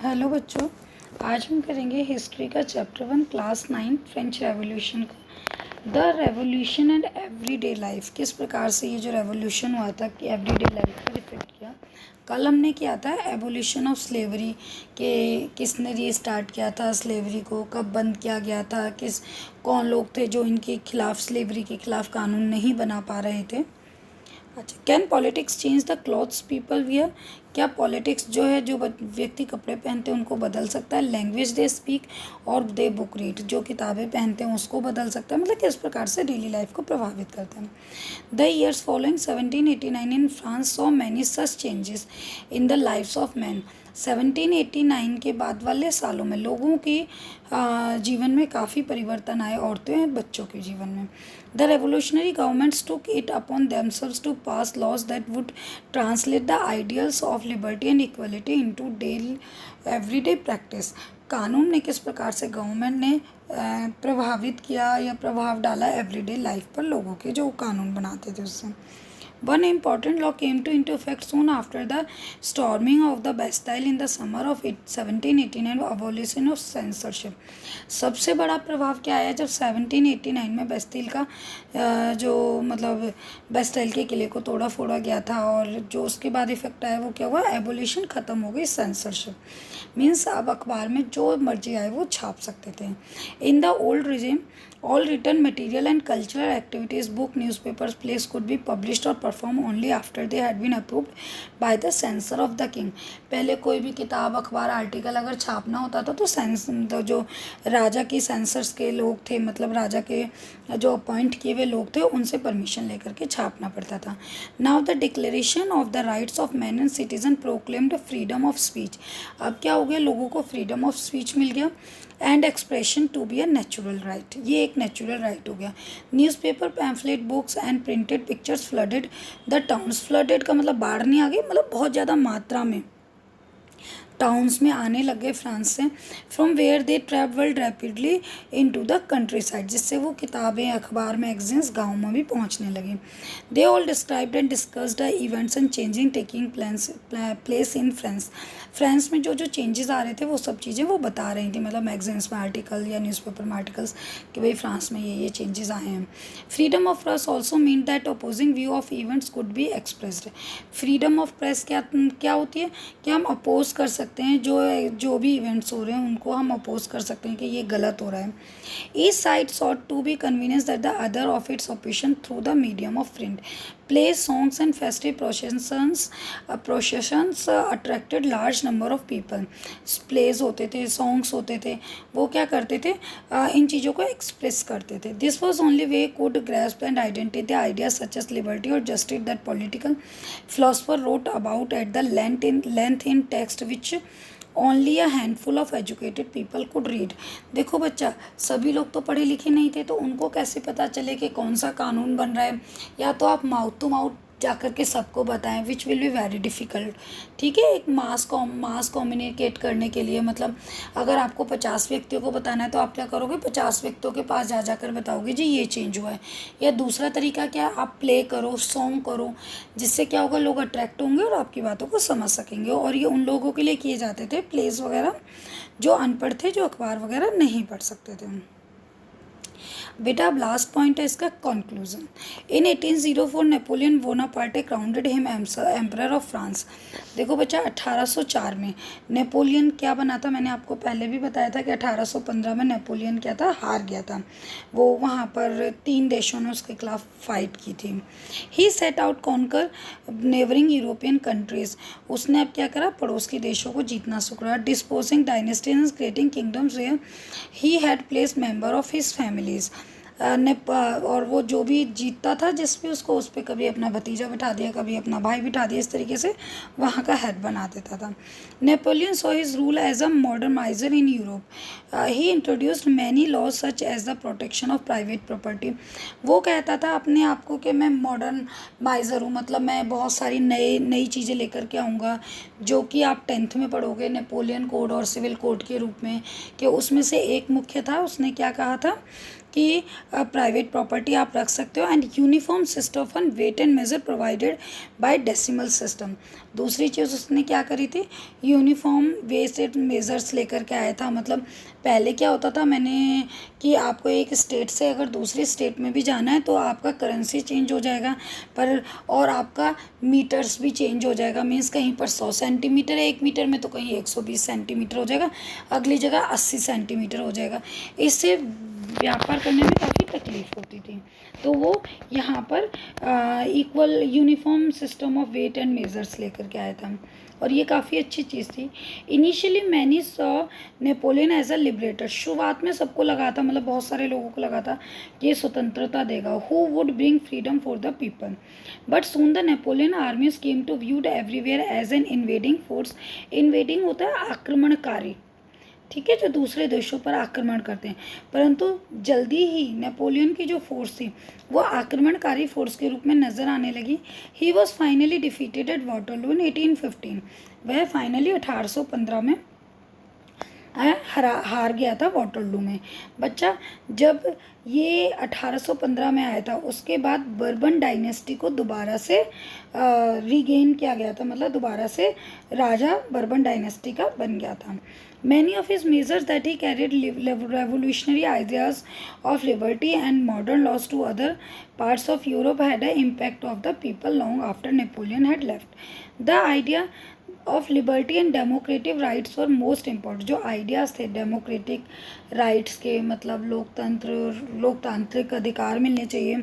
Hello बच्चों, आज हम करेंगे हिस्ट्री का चैप्टर 1 क्लास 9 फ्रेंच रेवोल्यूशन का। The revolution and everyday life, किस प्रकार से ये जो रेवोल्यूशन हुआ था कि एवरीडे लाइफ पर इफेक्ट किया। कल हमने किया था एबोलिशन ऑफ स्लेवरी के किसने ये स्टार्ट किया था स्लेवरी को, कब बंद किया गया था, कौन लोग थे जो इनके खिलाफ स्लेवरी के खिलाफ कानून नहीं बना पा रहे थे। अच्छा, can politics change the clothes people wear, क्या पॉलिटिक्स जो है जो व्यक्ति कपड़े पहनते हैं उनको बदल सकता है। लैंग्वेज दे स्पीक और दे बुक रीड, जो किताबें पहनते हैं उसको बदल सकता है, मतलब किस प्रकार से डेली लाइफ को प्रभावित करते हैं। The years following 1789 in France saw many such changes in the lives of man. 1789 के बाद वाले सालों में लोगों की जीवन में काफ़ी परिवर्तन आए, औरतें और बच्चों के जीवन में। The revolutionary governments took it upon themselves to pass laws that would translate the ideals of liberty and equality into daily everyday practice. कानून ने किस प्रकार से गवर्नमेंट ने प्रभावित किया या प्रभाव डाला एवरीडे लाइफ पर, लोगों के जो कानून बनाते थे उससे। One important law came into effect soon after the storming of the Bastille in the summer of 1789, abolition of censorship। सबसे बड़ा प्रभाव क्या आया जब 1789 में बेस्टिल का जो मतलब बेस्टाइल के किले को तोड़ा फोड़ा गया था, और जो उसके बाद इफेक्ट आया वो क्या हुआ, एबोलिशन ख़त्म हो गई, सेंसरशिप मीन्स अब अखबार में जो मर्जी आए वो छाप सकते थे। In the old regime all written material and cultural activities, book, newspapers, plays could be published or performed only after they had been approved by the censor of the king। पहले कोई भी किताब, अखबार, आर्टिकल अगर छापना होता था तो जो राजा की सेंसर्स के लोग थे, मतलब राजा के जो अपॉइंट किए हुए लोग थे उनसे परमिशन लेकर के छापना पड़ता था। Now the declaration of the rights of man and citizen proclaimed freedom of speech. अब क्या हो गया, लोगों को फ्रीडम ऑफ स्पीच मिल गया and expression to be a natural right, ये एक नेचुरल राइट हो गया। Newspaper, pamphlet, books and printed pictures flooded the towns. Flooded का मतलब बाढ़ नहीं आ गई, मतलब बहुत ज़्यादा मात्रा में टाउन्स में आने लग गए फ्रांस से। From where they travelled rapidly into the countryside, जिससे वो किताबें, अखबार, मैगजीन्स गाँव में भी पहुंचने लगी। They all described and discussed the events and changing taking place in France. France में जो जो चेंजेस आ रहे थे वो सब चीज़ें वो बता रही थी, मतलब मैगजीन्स में आर्टिकल या न्यूज़पेपर में आर्टिकल्स कि भाई फ्रांस में ये चेंजेस आए हैं। Freedom of press also mean that opposing view of events could be expressed. Freedom of press क्या होती है कि हम अपोज कर सकते हैं, जो भी इवेंट्स हो रहे हैं उनको हम अपोज कर सकते हैं कि ये गलत हो रहा है। Each side sought to be convenience that the other of its operation through the medium of print. Play, songs and festive processions attracted large number of people. Plays होते थे, सॉन्ग्स होते थे, वो क्या करते थे, इन चीज़ों को एक्सप्रेस करते थे। This was only way could grasp and identity the ideas such as liberty or justice that political philosopher wrote about at the length in text which only a handful of educated people could read. देखो बच्चा, सभी लोग तो पढ़े लिखे नहीं थे, तो उनको कैसे पता चले कि कौन सा कानून बन रहा है, या तो आप माउथ टू माउथ जाकर के सबको बताएं, which will be very difficult. ठीक है, एक मास कम्युनिकेट करने के लिए, मतलब अगर आपको 50 व्यक्तियों को बताना है तो आप क्या करोगे, 50 व्यक्तियों के पास जाकर बताओगे जी ये चेंज हुआ है। या दूसरा तरीका क्या, आप प्ले करो, सॉन्ग करो, जिससे क्या होगा, लोग अट्रैक्ट होंगे और आपकी बातों को समझ सकेंगे। और ये उन लोगों के लिए किए जाते थे प्लेस वगैरह जो अनपढ़ थे, जो अखबार वगैरह नहीं पढ़ सकते थे। बेटा अब लास्ट पॉइंट है इसका conclusion. In 1804 Napoleon Bonaparte crowned him emperor of France. देखो बच्चा, 1804 में नेपोलियन क्या बना था, मैंने आपको पहले भी बताया था कि 1815 में नेपोलियन क्या था, हार गया था। वो वहाँ पर 3 देशों ने उसके खिलाफ फाइट की थी। He set out conquer neighbouring European countries. उसने अब क्या करा, पड़ोस के देशों को जीतना शुरू, disposing dynasties, creating kingdoms where he had placed member of his families. और वो जो भी जीतता था जिस पे उसको, उस पर कभी अपना भतीजा बिठा दिया, कभी अपना भाई बिठा दिया, इस तरीके से वहाँ का हेड बना देता था। Napoleon saw his rule as a moderniser in Europe. He introduced many laws such as the protection of private property. वो कहता था अपने आप को कि मैं मॉडर्नाइजर हूँ, मतलब मैं बहुत सारी नई चीज़ें लेकर के आऊँगा, जो कि आप 10th में पढ़ोगे नेपोलियन कोड और सिविल कोड के रूप में। कि उसमें से एक मुख्य था, उसने क्या कहा था कि प्राइवेट प्रॉपर्टी आप रख सकते हो, and uniform system of weight and measure provided by decimal system. दूसरी चीज़ उसने क्या करी थी, यूनिफॉर्म वेट एंड मेजर्स लेकर के आया था। मतलब पहले क्या होता था मैंने कि आपको एक स्टेट से अगर दूसरी स्टेट में भी जाना है तो आपका करेंसी चेंज हो जाएगा, पर और आपका मीटर्स भी चेंज हो जाएगा। मीन्स कहीं पर 100 सेंटीमीटर है 1 मीटर में, तो कहीं 120 सेंटीमीटर हो जाएगा, अगली जगह 80 सेंटीमीटर हो जाएगा। इससे व्यापार करने में काफ़ी तकलीफ होती थी। तो वो यहाँ पर equal uniform system of weight and measures लेकर के आया था, और ये काफ़ी अच्छी चीज़ थी। Initially many saw Napoleon as a liberator. शुरुआत में सबको लगा था, मतलब बहुत सारे लोगों को लगा था कि ये स्वतंत्रता देगा, who would bring freedom for the people. But soon the Napoleon armies came to viewed everywhere as an invading force. Invading होता है आक्रमणकारी, ठीक है, जो दूसरे देशों पर आक्रमण करते हैं। परंतु जल्दी ही नेपोलियन की जो फोर्स थी वो आक्रमणकारी फोर्स के रूप में नज़र आने लगी। He was finally defeated at Waterloo in 1815। वह फाइनली 1815 में हार गया था वाटरलू में। बच्चा जब ये 1815 में आया था, उसके बाद बर्बन डायनेस्टी को दोबारा से रीगेन किया गया था, मतलब दोबारा से राजा बर्बन डायनेस्टी का बन गया था। Many of his measures that he carried revolutionary ideas of liberty and modern laws to other parts of Europe had an impact of the people long after Napoleon had left. The idea of liberty and democratic rights और most important. जो ideas थे democratic rights के, मतलब लोकतांत्रिक अधिकार मिलने चाहिए,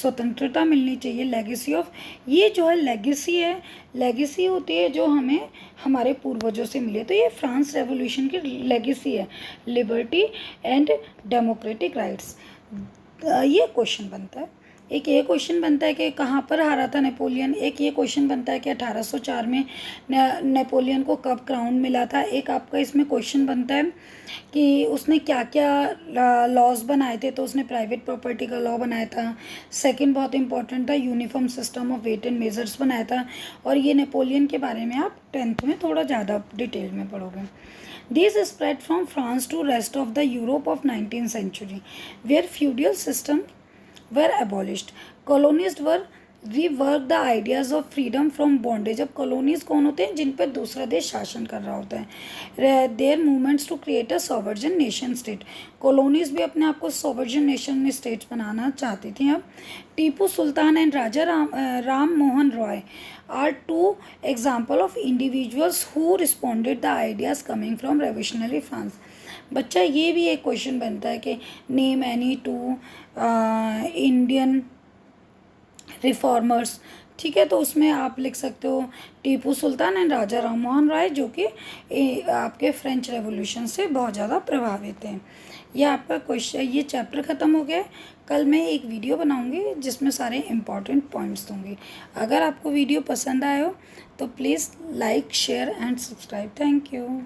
स्वतंत्रता मिलनी चाहिए, लेगेसी ऑफ, ये जो है लेगेसी है, लेगेसी होती है जो हमें हमारे पूर्वजों से मिले, तो ये फ्रांस रेवोल्यूशन की लेगेसी है, लिबर्टी एंड डेमोक्रेटिक राइट्स। ये क्वेश्चन बनता है, एक ये क्वेश्चन बनता है कि कहाँ पर हारा था नेपोलियन, एक ये क्वेश्चन बनता है कि 1804 में नेपोलियन को कब क्राउन मिला था, एक आपका इसमें क्वेश्चन बनता है कि उसने क्या क्या लॉज बनाए थे, तो उसने प्राइवेट प्रॉपर्टी का लॉ बनाया था। सेकंड बहुत इंपॉर्टेंट था, uniform system of weight and measures बनाया था, और ये नेपोलियन के बारे में आप 10th में थोड़ा ज़्यादा डिटेल में पढ़ोगे। This spread from France to rest of the Europe of 19th century, where feudal system were abolished. Colonies were rework the ideas of freedom from bondage. अब colonies कौन होते हैं, जिन पर दूसरा देश शासन कर रहा होता है। Their movements to create a sovereign nation state. colonies भी अपने आप को sovereign nation states बनाना चाहती थी। अब Tipu Sultan and Raja Ram Mohan Roy are two example of individuals who responded the ideas coming from revolutionary France. बच्चा ये भी एक क्वेश्चन बनता है कि name any two Indian reformers, ठीक है, तो उसमें आप लिख सकते हो टीपू सुल्तान एंड राजा राम मोहन राय, जो कि आपके फ्रेंच रेवोल्यूशन से बहुत ज़्यादा प्रभावित हैं। ये आपका क्वेश्चन, ये चैप्टर ख़त्म हो गया। कल मैं एक वीडियो बनाऊंगी जिसमें सारे इम्पॉर्टेंट पॉइंट्स दूंगी। अगर आपको वीडियो पसंद आए हो तो please like share and subscribe. Thank you.